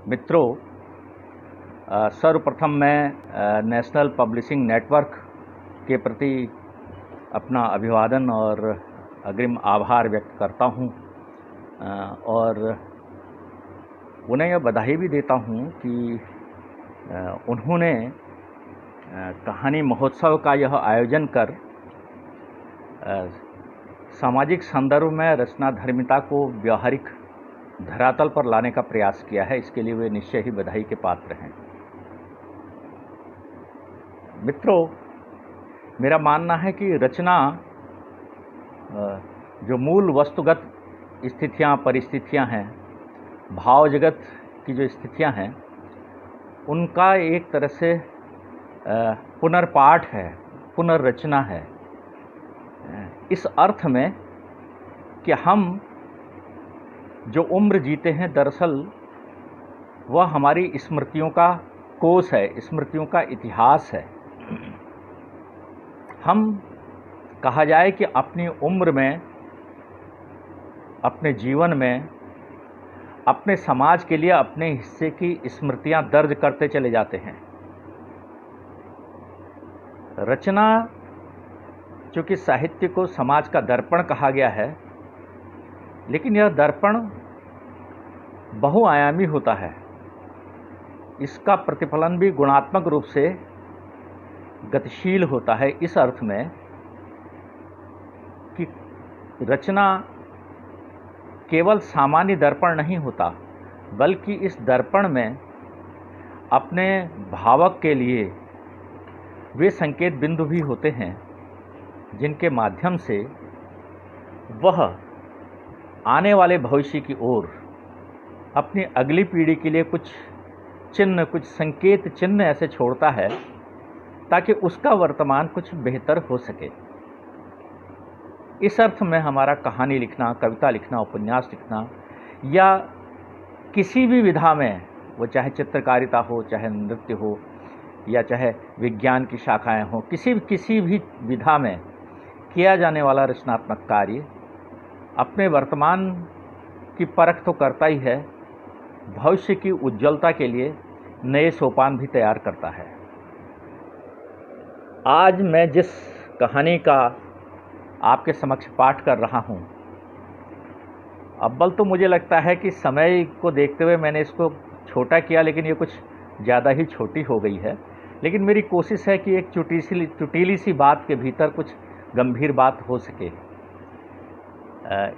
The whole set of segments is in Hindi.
मित्रों, सर्वप्रथम मैं नेशनल पब्लिशिंग नेटवर्क के प्रति अपना अभिवादन और अग्रिम आभार व्यक्त करता हूं और उन्हें यह बधाई भी देता हूं कि उन्होंने कहानी महोत्सव का यह आयोजन कर सामाजिक संदर्भ में रचनाधर्मिता को व्यावहारिक धरातल पर लाने का प्रयास किया है। इसके लिए वे निश्चय ही बधाई के पात्र हैं। मित्रों, मेरा मानना है कि रचना जो मूल वस्तुगत स्थितियां, परिस्थितियां हैं, भाव जगत की जो स्थितियां हैं, उनका एक तरह से पुनर्पाठ है, पुनर्रचना है। इस अर्थ में कि हम जो उम्र जीते हैं, दरअसल वह हमारी स्मृतियों का कोश है, स्मृतियों का इतिहास है। हम कहा जाए कि अपनी उम्र में, अपने जीवन में, अपने समाज के लिए अपने हिस्से की स्मृतियां दर्ज करते चले जाते हैं। रचना, चूँकि साहित्य को समाज का दर्पण कहा गया है, लेकिन यह दर्पण बहुआयामी होता है। इसका प्रतिफलन भी गुणात्मक रूप से गतिशील होता है, इस अर्थ में कि रचना केवल सामान्य दर्पण नहीं होता, बल्कि इस दर्पण में अपने भावक के लिए वे संकेत बिंदु भी होते हैं जिनके माध्यम से वह आने वाले भविष्य की ओर अपनी अगली पीढ़ी के लिए कुछ चिन्ह, कुछ संकेत चिन्ह ऐसे छोड़ता है ताकि उसका वर्तमान कुछ बेहतर हो सके। इस अर्थ में हमारा कहानी लिखना, कविता लिखना, उपन्यास लिखना या किसी भी विधा में, वो चाहे चित्रकारिता हो, चाहे नृत्य हो या चाहे विज्ञान की शाखाएं हो, किसी भी विधा में किया जाने वाला रचनात्मक कार्य अपने वर्तमान की परख तो करता ही है, भविष्य की उज्ज्वलता के लिए नए सोपान भी तैयार करता है। आज मैं जिस कहानी का आपके समक्ष पाठ कर रहा हूँ, अव्वल तो मुझे लगता है कि समय को देखते हुए मैंने इसको छोटा किया, लेकिन ये कुछ ज़्यादा ही छोटी हो गई है। लेकिन मेरी कोशिश है कि एक चुटीली सी बात के भीतर कुछ गंभीर बात हो सके।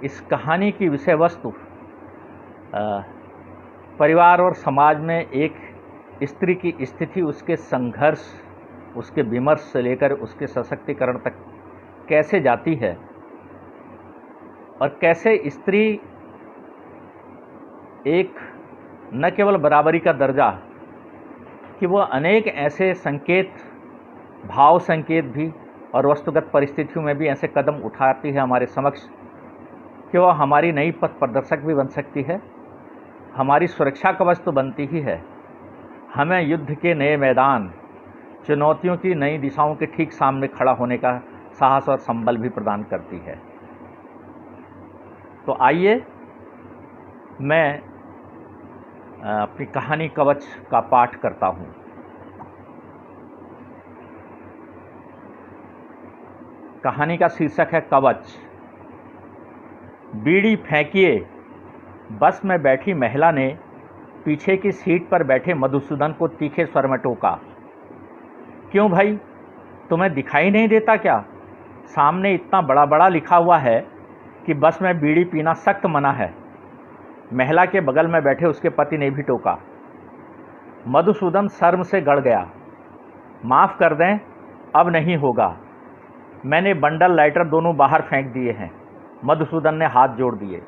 इस कहानी की विषय वस्तु परिवार और समाज में एक स्त्री की स्थिति, उसके संघर्ष, उसके विमर्श से लेकर उसके सशक्तिकरण तक कैसे जाती है और कैसे स्त्री एक न केवल बराबरी का दर्जा कि वह अनेक ऐसे संकेत, भाव संकेत भी और वस्तुगत परिस्थितियों में भी ऐसे कदम उठाती है हमारे समक्ष कि वह हमारी नई पथ प्रदर्शक भी बन सकती है, हमारी सुरक्षा कवच तो बनती ही है, हमें युद्ध के नए मैदान, चुनौतियों की नई दिशाओं के ठीक सामने खड़ा होने का साहस और संबल भी प्रदान करती है। तो आइए मैं अपनी कहानी कवच का पाठ करता हूँ। कहानी का शीर्षक है कवच। बीड़ी फेंकिए, बस में बैठी महिला ने पीछे की सीट पर बैठे मधुसूदन को तीखे स्वर में टोका। क्यों भाई, तुम्हें दिखाई नहीं देता क्या? सामने इतना बड़ा बड़ा लिखा हुआ है कि बस में बीड़ी पीना सख्त मना है। महिला के बगल में बैठे उसके पति ने भी टोका। मधुसूदन शर्म से गड़ गया। माफ़ कर दें, अब नहीं होगा। मैंने बंडल, लाइटर दोनों बाहर फेंक दिए हैं। मधुसूदन ने हाथ जोड़ दिए।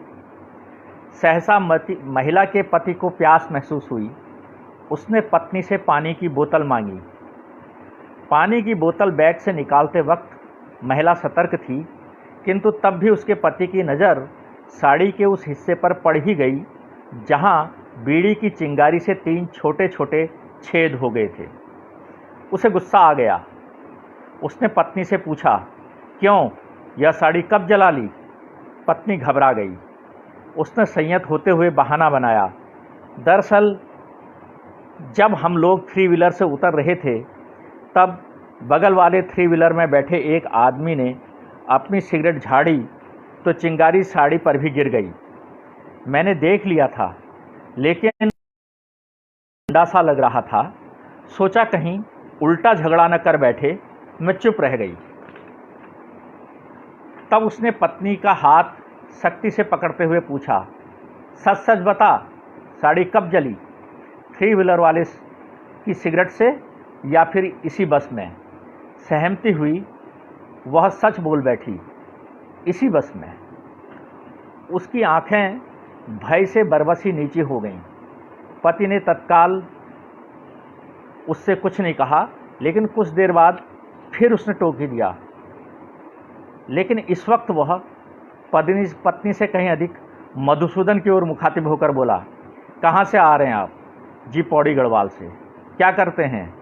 सहसा महिला के पति को प्यास महसूस हुई। उसने पत्नी से पानी की बोतल मांगी। पानी की बोतल बैग से निकालते वक्त महिला सतर्क थी, किंतु तब भी उसके पति की नज़र साड़ी के उस हिस्से पर पड़ ही गई जहां बीड़ी की चिंगारी से 3 छोटे छोटे छेद हो गए थे। उसे गुस्सा आ गया। उसने पत्नी से पूछा, क्यों, यह साड़ी कब जला ली? पत्नी घबरा गई। उसने संयत होते हुए बहाना बनाया, दरअसल जब हम लोग थ्री व्हीलर से उतर रहे थे तब बगल वाले थ्री व्हीलर में बैठे एक आदमी ने अपनी सिगरेट झाड़ी तो चिंगारी साड़ी पर भी गिर गई। मैंने देख लिया था, लेकिन डंडा सा लग रहा था। सोचा कहीं उल्टा झगड़ा न कर बैठे। मैं चुप रह गई। तब उसने पत्नी का हाथ सख्ती से पकड़ते हुए पूछा, सच सच बता, साड़ी कब जली? थ्री व्हीलर वाले की सिगरेट से या फिर इसी बस में? सहमति हुई। वह सच बोल बैठी, इसी बस में। उसकी आंखें भय से बरबसी नीचे हो गईं। पति ने तत्काल उससे कुछ नहीं कहा, लेकिन कुछ देर बाद फिर उसने टोक ही दिया। लेकिन इस वक्त वह पत्नी से कहीं अधिक मधुसूदन की ओर मुखातिब होकर बोला, कहाँ से आ रहे हैं आप? जी पौड़ी गढ़वाल से। क्या करते हैं?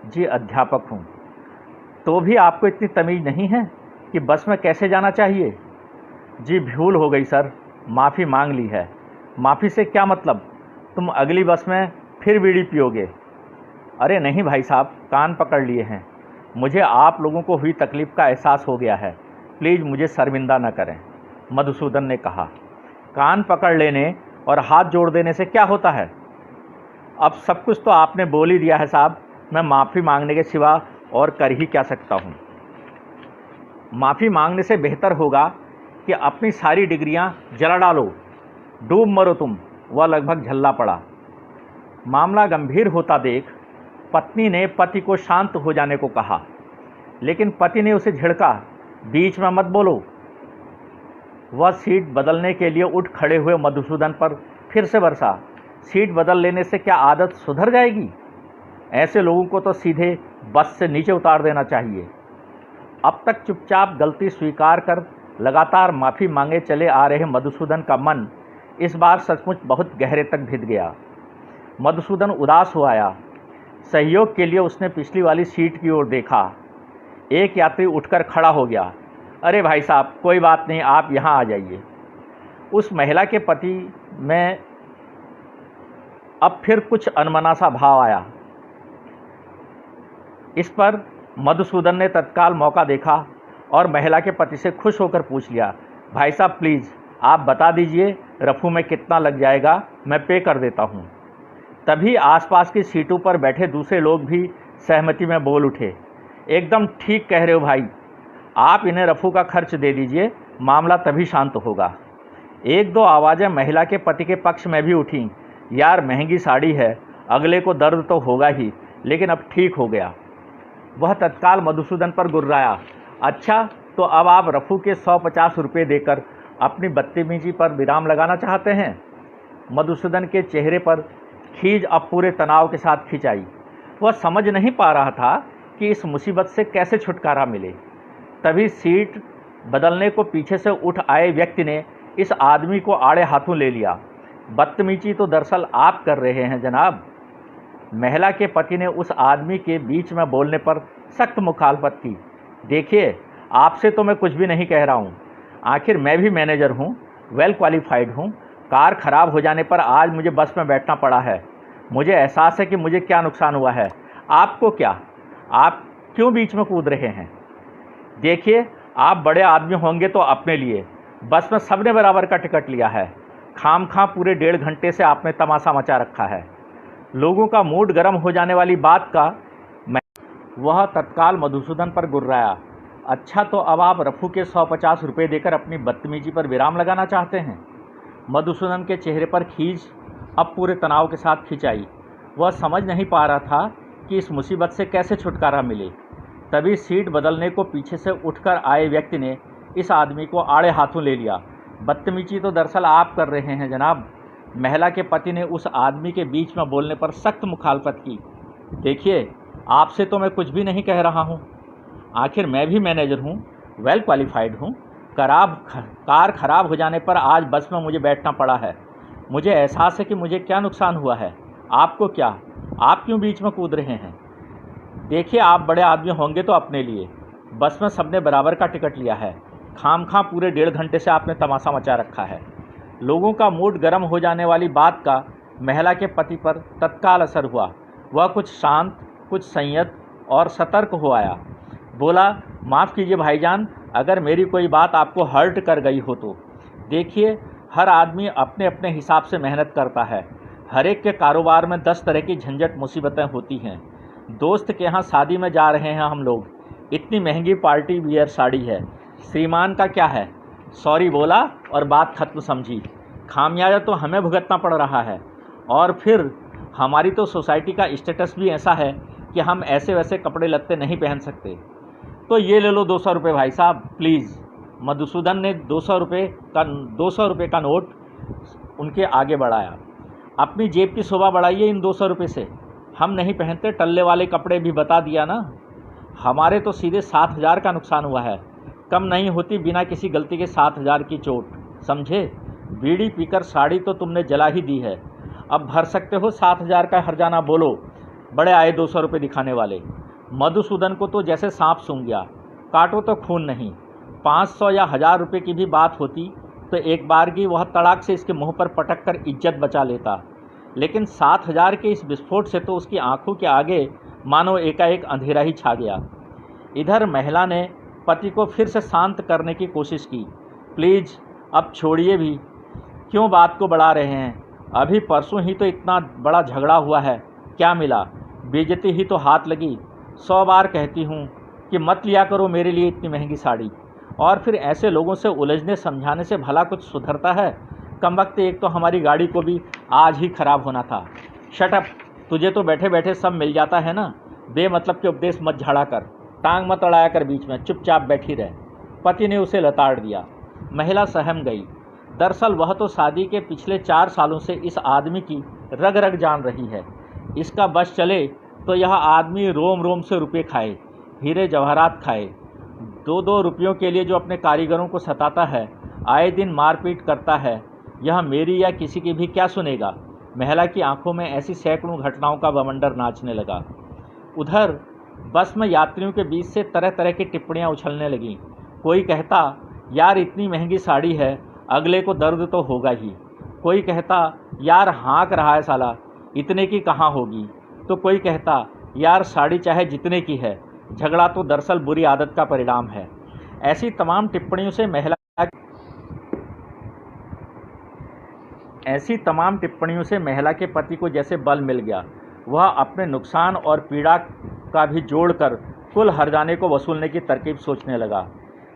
जी अध्यापक हूँ। तो भी आपको इतनी तमीज़ नहीं है कि बस में कैसे जाना चाहिए? जी भूल हो गई सर, माफ़ी मांग ली है। माफ़ी से क्या मतलब? तुम अगली बस में फिर बीड़ी पियोगे। अरे नहीं भाई साहब, कान पकड़ लिए हैं। मुझे आप लोगों को हुई तकलीफ़ का एहसास हो गया है, प्लीज़ मुझे शर्मिंदा न करें, मधुसूदन ने कहा। कान पकड़ लेने और हाथ जोड़ देने से क्या होता है? अब सब कुछ तो आपने बोल ही दिया है साहब, मैं माफ़ी मांगने के सिवा और कर ही क्या सकता हूँ। माफ़ी मांगने से बेहतर होगा कि अपनी सारी डिग्रियां जला डालो, डूब मरो तुम। वह लगभग झल्ला पड़ा। मामला गंभीर होता देख पत्नी ने पति को शांत हो जाने को कहा, लेकिन पति ने उसे झिड़का, बीच में मत बोलो। वह सीट बदलने के लिए उठ खड़े हुए मधुसूदन पर फिर से बरसा। सीट बदल लेने से क्या आदत सुधर जाएगी? ऐसे लोगों को तो सीधे बस से नीचे उतार देना चाहिए। अब तक चुपचाप गलती स्वीकार कर लगातार माफ़ी मांगे चले आ रहे मधुसूदन का मन इस बार सचमुच बहुत गहरे तक भिद गया। मधुसूदन उदास हो आया। सहयोग के लिए उसने पिछली वाली सीट की ओर देखा। एक यात्री उठकर खड़ा हो गया। अरे भाई साहब, कोई बात नहीं, आप यहाँ आ जाइए। उस महिला के पति में अब फिर कुछ अनमना सा भाव आया। इस पर मधुसूदन ने तत्काल मौका देखा और महिला के पति से खुश होकर पूछ लिया, भाई साहब प्लीज़ आप बता दीजिए रफू में कितना लग जाएगा, मैं पे कर देता हूँ। तभी आसपास की सीटों पर बैठे दूसरे लोग भी सहमति में बोल उठे, एकदम ठीक कह रहे हो भाई, आप इन्हें रफू का खर्च दे दीजिए, मामला तभी शांत होगा। एक दो आवाज़ें महिला के पति के पक्ष में भी उठीं, यार महंगी साड़ी है, अगले को दर्द तो होगा ही, लेकिन अब ठीक हो गया। वह तत्काल मधुसूदन पर गुर्राया, अच्छा तो अब आप रफू के 150 रुपये देकर अपनी बदतमीजी पर विराम लगाना चाहते हैं? मधुसूदन के चेहरे पर खीज अब पूरे तनाव के साथ खिंचाई। वह समझ नहीं पा रहा था कि इस मुसीबत से कैसे छुटकारा मिले। तभी सीट बदलने को पीछे से उठ आए व्यक्ति ने इस आदमी को आड़े हाथों ले लिया। बदतमीजी तो दरअसल आप कर रहे हैं जनाब। महिला के पति ने उस आदमी के बीच में बोलने पर सख्त मुखालफत की। देखिए, आपसे तो मैं कुछ भी नहीं कह रहा हूँ, आखिर मैं भी मैनेजर हूँ, वेल क्वालिफाइड हूँ। कार खराब हो जाने पर आज मुझे बस में बैठना पड़ा है। मुझे एहसास है कि मुझे क्या नुकसान हुआ है। आपको क्या? आप क्यों बीच में कूद रहे हैं? देखिए, आप बड़े आदमी होंगे तो अपने लिए, बस में सबने बराबर का टिकट लिया है। खामखा पूरे 1.5 घंटे से आपने तमाशा मचा रखा है। लोगों का मूड गर्म हो जाने वाली बात का वह तत्काल मधुसूदन पर गुर्राया, अच्छा तो अब आप रफू के 150 रुपये देकर अपनी बदतमीजी पर विराम लगाना चाहते हैं? मधुसूदन के चेहरे पर खींच अब पूरे तनाव के साथ खिंचाई। वह समझ नहीं पा रहा था कि इस मुसीबत से कैसे छुटकारा मिले। तभी सीट बदलने को पीछे से उठकर आए व्यक्ति ने इस आदमी को आड़े हाथों ले लिया। बदतमीजी तो दरअसल आप कर रहे हैं जनाब। महिला के पति ने उस आदमी के बीच में बोलने पर सख्त मुखालफत की। देखिए, आपसे तो मैं कुछ भी नहीं कह रहा हूँ, आखिर मैं भी मैनेजर हूँ, वेल क्वालिफाइड हूँ। कार खराब हो जाने पर आज बस में मुझे बैठना पड़ा है। मुझे एहसास है कि मुझे क्या नुकसान हुआ है। आपको क्या? आप क्यों बीच में कूद रहे हैं? देखिए, आप बड़े आदमी होंगे तो अपने लिए, बस में सबने बराबर का टिकट लिया है। खामखा पूरे 1.5 घंटे से आपने तमाशा मचा रखा है। लोगों का मूड गर्म हो जाने वाली बात का महिला के पति पर तत्काल असर हुआ। वह कुछ शांत, कुछ संयत और सतर्क हो आया। बोला, माफ़ कीजिए भाईजान, अगर मेरी कोई बात आपको हर्ट कर गई हो तो। देखिए, हर आदमी अपने अपने हिसाब से मेहनत करता है। हर एक के कारोबार में 10 तरह की झंझट मुसीबतें होती हैं। दोस्त के यहाँ शादी में जा रहे हैं हम लोग, इतनी महंगी पार्टी वियर साड़ी है। श्रीमान का क्या है, सॉरी बोला और बात खत्म समझी। खामियाजा तो हमें भुगतना पड़ रहा है। और फिर हमारी तो सोसाइटी का स्टेटस भी ऐसा है कि हम ऐसे वैसे कपड़े लत्ते नहीं पहन सकते। तो ये ले लो 200 रुपये भाई साहब प्लीज़। मधुसूदन ने 200 रुपये का नोट उनके आगे बढ़ाया। अपनी जेब की शोभा बढ़ाइए इन 200 रुपये से। हम नहीं पहनते टल्ले वाले कपड़े भी, बता दिया ना। हमारे तो सीधे 7,000 का नुकसान हुआ है। कम नहीं होती बिना किसी गलती के 7,000 की चोट, समझे। बीड़ी पीकर साड़ी तो तुमने जला ही दी है, अब भर सकते हो 7,000 का हर्जाना। बोलो, बड़े आए 200 रुपये दिखाने वाले। मधुसूदन को तो जैसे सांप सूंघ गया। काटो तो खून नहीं। 500 या 1,000 रुपये की भी बात होती तो एक बार की वह तड़ाक से इसके मुंह पर पटक कर इज्जत बचा लेता, लेकिन 7,000 के इस विस्फोट से तो उसकी आंखों के आगे मानो एकाएक अंधेरा ही छा गया। इधर महिला ने पति को फिर से शांत करने की कोशिश की। प्लीज़ अब छोड़िए भी, क्यों बात को बढ़ा रहे हैं। अभी परसों ही तो इतना बड़ा झगड़ा हुआ है, क्या मिला, बेइज्जती ही तो हाथ लगी। 100 बार कहती हूँ कि मत लिया करो मेरे लिए इतनी महंगी साड़ी। और फिर ऐसे लोगों से उलझने समझाने से भला कुछ सुधरता है। कमबख्त, एक तो हमारी गाड़ी को भी आज ही ख़राब होना था। शट अप, तुझे तो बैठे बैठे सब मिल जाता है ना। बेमतलब के उपदेश मत झाड़ा कर, टांग मत अड़ाया कर बीच में, चुपचाप बैठी रह। पति ने उसे लताड़ दिया। महिला सहम गई। दरअसल वह तो शादी के पिछले 4 सालों से इस आदमी की रग रग जान रही है। इसका बस चले तो यह आदमी रोम रोम से रुपये खाए, हीरे जवाहरात खाए। 2-2 रुपयों के लिए जो अपने कारीगरों को सताता है, आए दिन मारपीट करता है, यह मेरी या किसी की भी क्या सुनेगा। महिला की आंखों में ऐसी सैकड़ों घटनाओं का बवंडर नाचने लगा। उधर बस में यात्रियों के बीच से तरह तरह की टिप्पणियां उछलने लगीं। कोई कहता, यार इतनी महंगी साड़ी है, अगले को दर्द तो होगा ही। कोई कहता, यार हाँक रहा है साला, इतने की कहाँ होगी। तो कोई कहता, यार साड़ी चाहे जितने की है, झगड़ा तो दरअसल बुरी आदत का परिणाम है। ऐसी तमाम टिप्पणियों से महिला के पति को जैसे बल मिल गया। वह अपने नुकसान और पीड़ा का भी जोड़कर कुल हर्जाने को वसूलने की तरकीब सोचने लगा।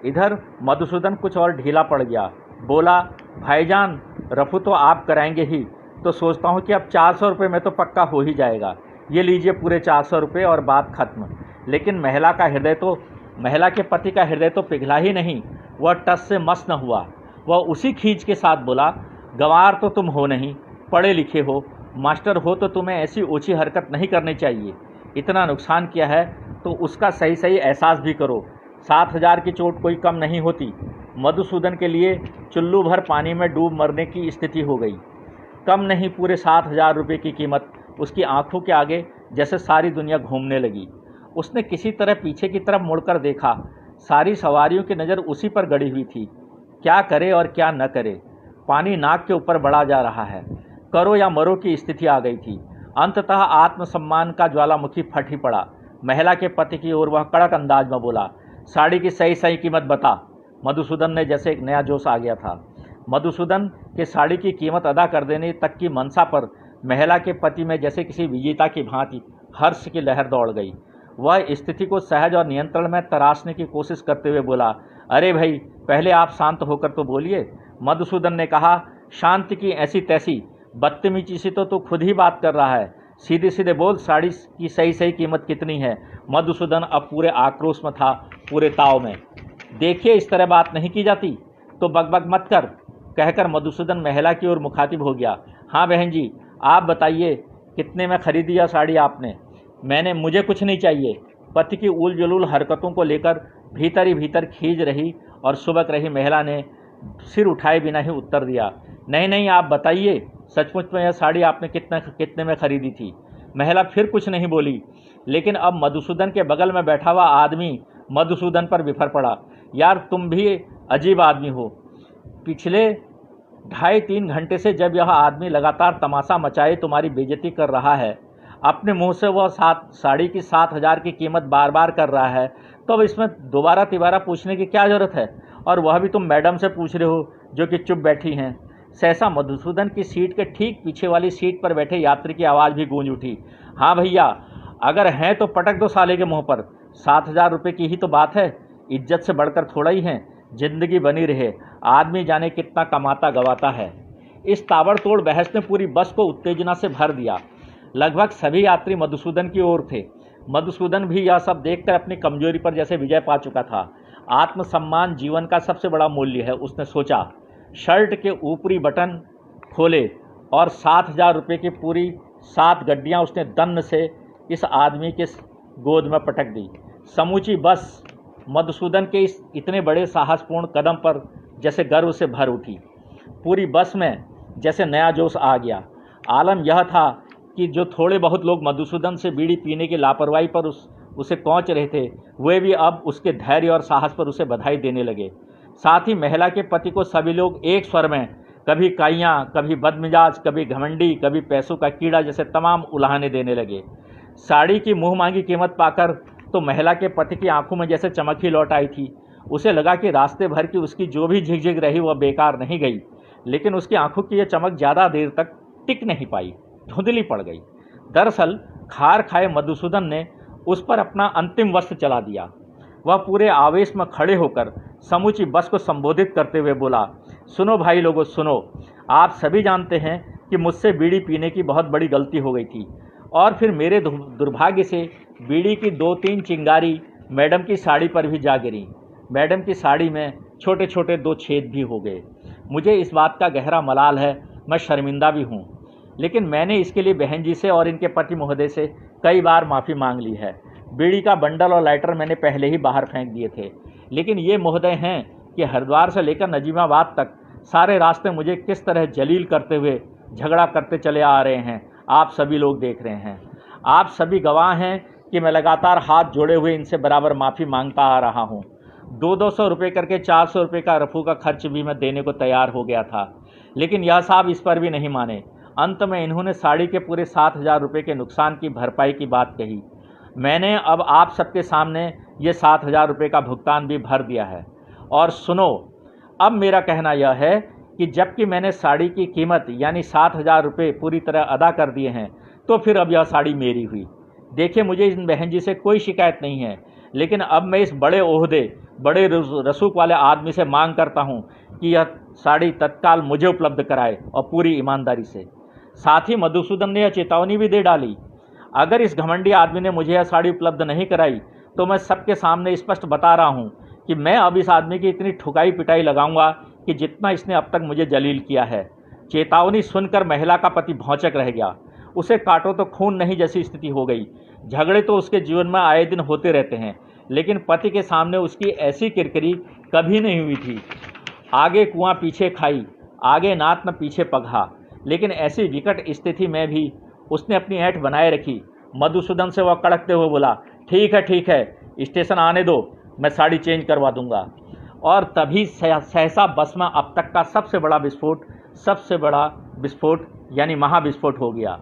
इधर मधुसूदन कुछ और ढीला पड़ गया। बोला, भाईजान रफू तो आप कराएंगे ही, तो सोचता हूँ कि अब 400 रुपये में तो पक्का हो ही जाएगा। ये लीजिए पूरे 400 रुपये और बात खत्म। लेकिन महिला के पति का हृदय तो पिघला ही नहीं, वह टस से मस न हुआ। वह उसी खींच के साथ बोला, गंवार तो तुम हो नहीं, पढ़े लिखे हो, मास्टर हो, तो तुम्हें ऐसी ओछी हरकत नहीं करनी चाहिए। इतना नुकसान किया है तो उसका सही सही एहसास भी करो। 7,000 की चोट कोई कम नहीं होती। मधुसूदन के लिए चुल्लू भर पानी में डूब मरने की स्थिति हो गई। कम नहीं, पूरे 7,000 रुपये की कीमत। उसकी आंखों के आगे जैसे सारी दुनिया घूमने लगी। उसने किसी तरह पीछे की तरफ मुड़कर देखा। सारी सवारियों की नज़र उसी पर गड़ी हुई थी। क्या करे और क्या न करे। पानी नाक के ऊपर बढ़ा जा रहा है। करो या मरो की स्थिति आ गई थी। अंततः आत्मसम्मान का ज्वालामुखी फट ही पड़ा। महिला के पति की ओर वह कड़क अंदाज में बोला, साड़ी की सही सही कीमत बता। मधुसूदन ने जैसे एक नया जोश आ गया था। मधुसूदन के साड़ी की कीमत अदा कर देने तक की मनसा पर महिला के पति में जैसे किसी विजेता की भांति हर्ष की लहर दौड़ गई। वह स्थिति को सहज और नियंत्रण में तराशने की कोशिश करते हुए बोला, अरे भाई, पहले आप शांत होकर तो बोलिए। मधुसूदन ने कहा, शांति की ऐसी तैसी बदतमीजी से तो तू खुद ही बात कर रहा है। सीधे सीधे बोल, साड़ी की सही सही कीमत कितनी है। मधुसूदन अब पूरे आक्रोश में था, पूरे ताव में। देखिए, इस तरह बात नहीं की जाती, तो बकबक मत कर, कहकर मधुसूदन महिला की ओर मुखातिब हो गया। हाँ बहन जी, आप बताइए कितने में खरीदी यह साड़ी आपने। मुझे कुछ नहीं चाहिए। पति की उल जुलूल हरकतों को लेकर भीतर ही भीतर खींच रही और सुबक रही महिला ने सिर उठाए बिना ही उत्तर दिया, नहीं नहीं, आप बताइए सचमुच में यह साड़ी आपने कितने में खरीदी थी। महिला फिर कुछ नहीं बोली, लेकिन अब मधुसूदन के बगल में बैठा हुआ आदमी मधुसूदन पर बिफर पड़ा। यार तुम भी अजीब आदमी हो। पिछले 2.5-3 घंटे से जब यह आदमी लगातार तमाशा मचाए तुम्हारी बेइज्जती कर रहा है, अपने मुंह से वह साड़ी की 7,000 की कीमत बार बार कर रहा है, तो अब इसमें दोबारा तिबारा पूछने की क्या ज़रूरत है? और वह भी तुम मैडम से पूछ रहे हो जो कि चुप बैठी हैं। सहसा मधुसूदन की सीट के ठीक पीछे वाली सीट पर बैठे यात्री की आवाज़ भी गूंज उठी। हाँ भैया, अगर हैं तो पटक दो साले के मुंह पर। 7,000 रुपये की ही तो बात है, इज्जत से बढ़कर थोड़ा ही है। जिंदगी बनी रहे, आदमी जाने कितना कमाता गवाता है। इस ताबड़तोड़ बहस ने पूरी बस को उत्तेजना से भर दिया। लगभग सभी यात्री मधुसूदन की ओर थे। मधुसूदन भी यह सब देखकर अपनी कमजोरी पर जैसे विजय पा चुका था। आत्मसम्मान जीवन का सबसे बड़ा मूल्य है, उसने सोचा। शर्ट के ऊपरी बटन खोले और 7,000 रुपये की पूरी 7 गड्डियाँ उसने दन्न से इस आदमी के गोद में पटक दी। समूची बस मधुसूदन के इस इतने बड़े साहसपूर्ण कदम पर जैसे गर्व से भर उठी। पूरी बस में जैसे नया जोश आ गया। आलम यह था कि जो थोड़े बहुत लोग मधुसूदन से बीड़ी पीने की लापरवाही पर उसे कोंच रहे थे, वे भी अब उसके धैर्य और साहस पर उसे बधाई देने लगे। साथ ही महिला के पति को सभी लोग एक स्वर में, कभी काइयाँ, कभी बदमिजाज, कभी घमंडी, कभी पैसों का कीड़ा जैसे तमाम उलाहने देने लगे। साड़ी की मुँह मांगी कीमत पाकर तो महिला के पति की आंखों में जैसे चमक ही लौट आई थी। उसे लगा कि रास्ते भर की उसकी जो भी झिकझिक रही वह बेकार नहीं गई, लेकिन उसकी आंखों की यह चमक ज़्यादा देर तक टिक नहीं पाई, धुंधली पड़ गई। दरअसल खार खाए मधुसूदन ने उस पर अपना अंतिम वस्त्र चला दिया। वह पूरे आवेश में खड़े होकर समूची बस को संबोधित करते हुए बोला, सुनो भाई लोगों, सुनो। आप सभी जानते हैं कि मुझसे बीड़ी पीने की बहुत बड़ी गलती हो गई थी और फिर मेरे दुर्भाग्य से बीड़ी की 2-3 चिंगारी मैडम की साड़ी पर भी जा गिरी। मैडम की साड़ी में छोटे छोटे 2 छेद भी हो गए। मुझे इस बात का गहरा मलाल है, मैं शर्मिंदा भी हूँ, लेकिन मैंने इसके लिए बहन जी से और इनके पति महोदय से कई बार माफ़ी मांग ली है। बीड़ी का बंडल और लाइटर मैंने पहले ही बाहर फेंक दिए थे, लेकिन ये महोदय हैं कि हरिद्वार से लेकर नजीमाबाद तक सारे रास्ते मुझे किस तरह जलील करते हुए झगड़ा करते चले आ रहे हैं, आप सभी लोग देख रहे हैं। आप सभी गवाह हैं कि मैं लगातार हाथ जोड़े हुए इनसे बराबर माफ़ी मांगता आ रहा हूँ। 200 रुपये करके 400 रुपये का रफू का खर्च भी मैं देने को तैयार हो गया था, लेकिन यह साहब इस पर भी नहीं माने। अंत में इन्होंने साड़ी के पूरे 7,000 रुपये के नुकसान की भरपाई की बात कही। मैंने अब आप सबके सामने ये 7,000 रुपये का भुगतान भी भर दिया है। और सुनो, अब मेरा कहना यह है कि जबकि मैंने साड़ी की कीमत यानी 7,000 रुपये पूरी तरह अदा कर दिए हैं, तो फिर अब यह साड़ी मेरी हुई। देखिए, मुझे इन बहन जी से कोई शिकायत नहीं है, लेकिन अब मैं इस बड़े ओहदे, बड़े रसूख वाले आदमी से मांग करता हूँ कि यह साड़ी तत्काल मुझे उपलब्ध कराए और पूरी ईमानदारी से। साथ ही मधुसूदन ने यह चेतावनी भी दे डाली, अगर इस घमंडी आदमी ने मुझे यह साड़ी उपलब्ध नहीं कराई तो मैं सबके सामने स्पष्ट बता रहा हूँ कि मैं अब इस आदमी की इतनी ठुकाई पिटाई लगाऊंगा कि जितना इसने अब तक मुझे जलील किया है। चेतावनी सुनकर महिला का पति भौंचक रह गया। उसे काटो तो खून नहीं जैसी स्थिति हो गई। झगड़े तो उसके जीवन में आए दिन होते रहते हैं, लेकिन पति के सामने उसकी ऐसी किरकिरी कभी नहीं हुई थी। आगे कुआं पीछे खाई, आगे नात में पीछे पगहा, लेकिन ऐसी विकट स्थिति में भी उसने अपनी ऐंठ बनाए रखी। मधुसूदन से वह कड़कते हुए बोला, ठीक है, स्टेशन आने दो, मैं साड़ी चेंज करवा दूंगा। और तभी सहसा बस में अब तक का सबसे बड़ा विस्फोट यानी महाविस्फोट हो गया।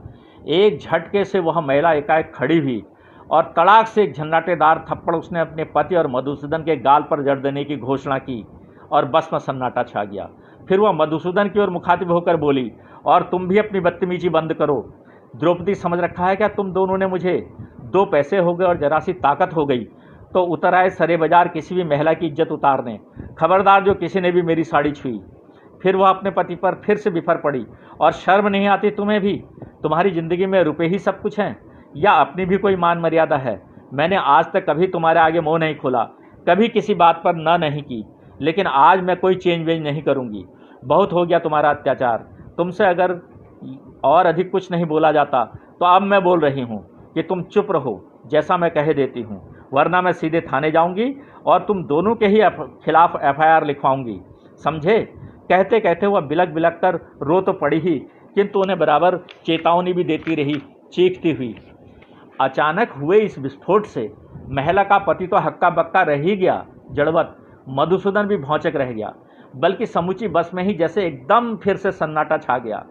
एक झटके से वह महिला एकाएक खड़ी हुई और तड़ाक से एक झन्नाटेदार थप्पड़ उसने अपने पति और मधुसूदन के गाल पर जड़ देने की घोषणा की और बस में सन्नाटा छा गया। फिर वह मधुसूदन की ओर मुखातिब होकर बोली, और तुम भी अपनी बदतमीजी बंद करो। द्रौपदी समझ रखा है क्या तुम दोनों ने मुझे? 2 पैसे हो गए और जरा सी ताकत हो गई तो उतर आए सरे बाजार किसी भी महिला की इज्जत उतारने। खबरदार जो किसी ने भी मेरी साड़ी छुई। फिर वह अपने पति पर फिर से बिफर पड़ी, और शर्म नहीं आती तुम्हें भी? तुम्हारी ज़िंदगी में रुपए ही सब कुछ हैं या अपनी भी कोई मान मर्यादा है? मैंने आज तक कभी तुम्हारे आगे मुँह नहीं खोला, कभी किसी बात पर ना नहीं की, लेकिन आज मैं कोई चेंज वेंज नहीं करूँगी। बहुत हो गया तुम्हारा अत्याचार। तुमसे अगर और अधिक कुछ नहीं बोला जाता तो अब मैं बोल रही हूँ कि तुम चुप रहो, जैसा मैं कह देती हूँ, वरना मैं सीधे थाने जाऊँगी और तुम दोनों के ही खिलाफ FIR लिखवाऊँगी, समझे? कहते कहते वह बिलक बिलक कर रो तो पड़ी ही, किंतु उन्हें बराबर चेतावनी भी देती रही, चीखती हुई। अचानक हुए इस विस्फोट से महिला का पति तो हक्का बक्का रह ही गया जड़वत, मधुसूदन भी भौंचक रह गया, बल्कि समूची बस में ही जैसे एकदम फिर से सन्नाटा छा गया।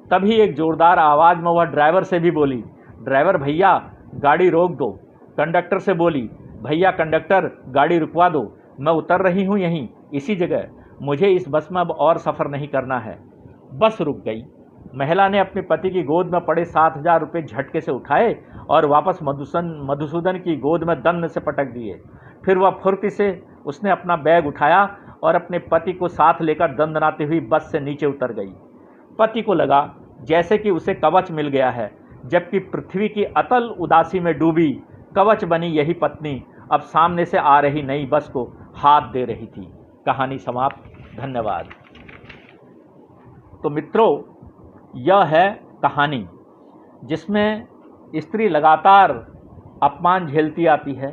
तभी एक जोरदार आवाज़ में वह ड्राइवर से भी बोली, ड्राइवर भैया गाड़ी रोक दो। कंडक्टर से बोली, भैया कंडक्टर गाड़ी रुकवा दो, मैं उतर रही हूँ यहीं इसी जगह, मुझे इस बस में अब और सफ़र नहीं करना है। बस रुक गई। महिला ने अपने पति की गोद में पड़े 7,000 रुपये झटके से उठाए और वापस मधुसूदन की गोद में दंड से पटक दिए। फिर वह फुर्ती से उसने अपना बैग उठाया और अपने पति को साथ लेकर दंदनाती हुई बस से नीचे उतर गई। पति को लगा जैसे कि उसे कवच मिल गया है, जबकि पृथ्वी की अतल उदासी में डूबी कवच बनी यही पत्नी अब सामने से आ रही नई बस को हाथ दे रही थी। कहानी समाप्त। धन्यवाद। तो मित्रों, यह है कहानी जिसमें स्त्री लगातार अपमान झेलती आती है।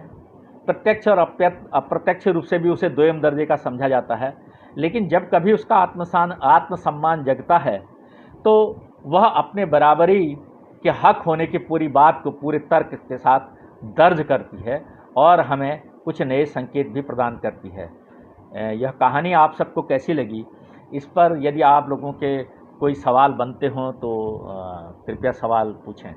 प्रत्यक्ष और अप्रत्यक्ष रूप से भी उसे दोयम दर्जे का समझा जाता है, लेकिन जब कभी उसका आत्मसम्मान जगता है तो वह अपने बराबरी के हक होने की पूरी बात को पूरे तर्क के साथ दर्ज करती है और हमें कुछ नए संकेत भी प्रदान करती है। यह कहानी आप सबको कैसी लगी, इस पर यदि आप लोगों के कोई सवाल बनते हों तो कृपया सवाल पूछें।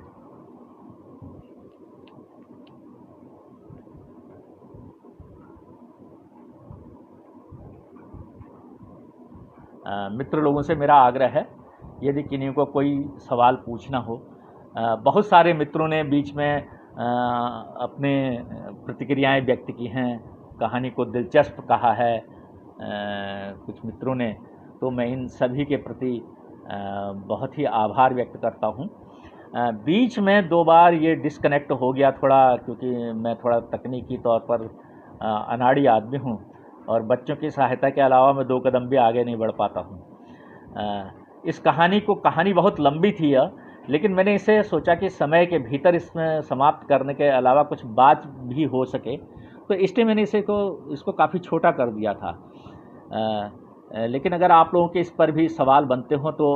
मित्र लोगों से मेरा आग्रह है, यदि किन्हीं को कोई सवाल पूछना हो। बहुत सारे मित्रों ने बीच में अपने प्रतिक्रियाएं व्यक्त की हैं, कहानी को दिलचस्प कहा है कुछ मित्रों ने, तो मैं इन सभी के प्रति बहुत ही आभार व्यक्त करता हूं। बीच में 2 बार ये डिस्कनेक्ट हो गया थोड़ा, क्योंकि मैं थोड़ा तकनीकी तौर पर अनाड़ी आदमी हूं और बच्चों की सहायता के अलावा मैं 2 कदम भी आगे नहीं बढ़ पाता हूं। इस कहानी बहुत लंबी थी लेकिन मैंने इसे सोचा कि समय के भीतर इसमें समाप्त करने के अलावा कुछ बात भी हो सके, तो इसलिए मैंने इसको काफ़ी छोटा कर दिया था। लेकिन अगर आप लोगों के इस पर भी सवाल बनते हों तो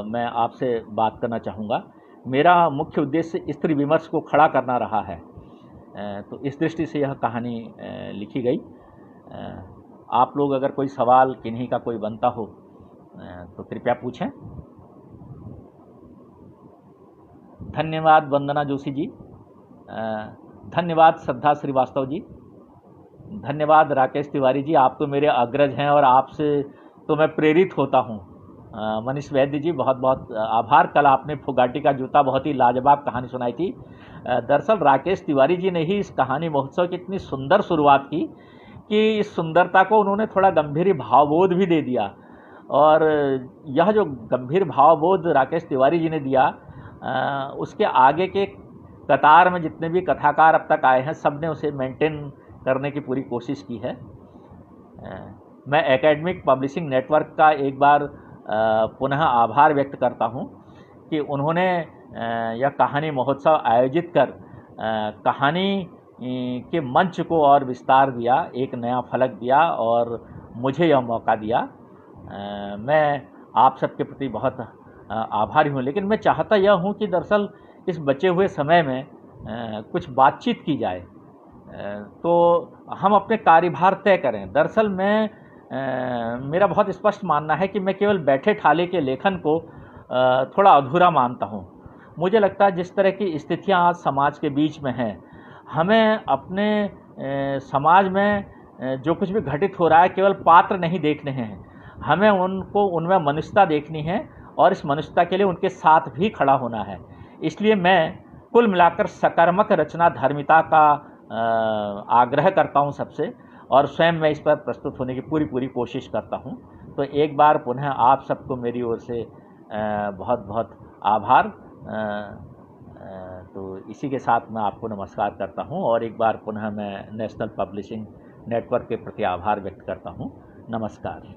मैं आपसे बात करना चाहूँगा। मेरा मुख्य उद्देश्य स्त्री विमर्श को खड़ा करना रहा है, तो इस दृष्टि से यह कहानी लिखी गई। आप लोग अगर कोई सवाल किन्हीं का कोई बनता हो तो कृपया पूछें। धन्यवाद वंदना जोशी जी, धन्यवाद श्रद्धा श्रीवास्तव जी, धन्यवाद राकेश तिवारी जी, आप तो मेरे अग्रज हैं और आपसे तो मैं प्रेरित होता हूं। मनीष वैद्य जी, बहुत बहुत आभार। कल आपने फुगाटी का जूता बहुत ही लाजवाब कहानी सुनाई थी। दरअसल राकेश तिवारी जी ने ही इस कहानी महोत्सव की इतनी सुंदर शुरुआत की कि इस सुंदरता को उन्होंने थोड़ा गंभीर भावबोध भी दे दिया, और यह जो गंभीर भावबोध राकेश तिवारी जी ने दिया, उसके आगे के कतार में जितने भी कथाकार अब तक आए हैं सब ने उसे मेंटेन करने की पूरी कोशिश की है। मैं एकेडमिक पब्लिशिंग नेटवर्क का एक बार पुनः आभार व्यक्त करता हूं कि उन्होंने यह कहानी महोत्सव आयोजित कर कहानी के मंच को और विस्तार दिया, एक नया फलक दिया और मुझे यह मौका दिया। मैं आप सबके प्रति बहुत आभारी हूँ, लेकिन मैं चाहता यह हूँ कि दरअसल इस बचे हुए समय में कुछ बातचीत की जाए, तो हम अपने कार्यभार तय करें। दरअसल मेरा बहुत स्पष्ट मानना है कि मैं केवल बैठे ठाले के लेखन को थोड़ा अधूरा मानता हूँ। मुझे लगता है जिस तरह की स्थितियाँ आज समाज के बीच में हैं, हमें अपने समाज में जो कुछ भी घटित हो रहा है केवल पात्र नहीं देखने हैं, हमें उनमें मनुष्यता देखनी है और इस मनुष्यता के लिए उनके साथ भी खड़ा होना है। इसलिए मैं कुल मिलाकर सकर्मक रचना धर्मिता का आग्रह करता हूं सबसे, और स्वयं मैं इस पर प्रस्तुत होने की पूरी कोशिश करता हूं। तो एक बार पुनः आप सबको मेरी ओर से बहुत बहुत आभार। तो इसी के साथ मैं आपको नमस्कार करता हूं और एक बार पुनः मैं नेशनल पब्लिशिंग नेटवर्क के प्रति आभार व्यक्त करता हूं। नमस्कार।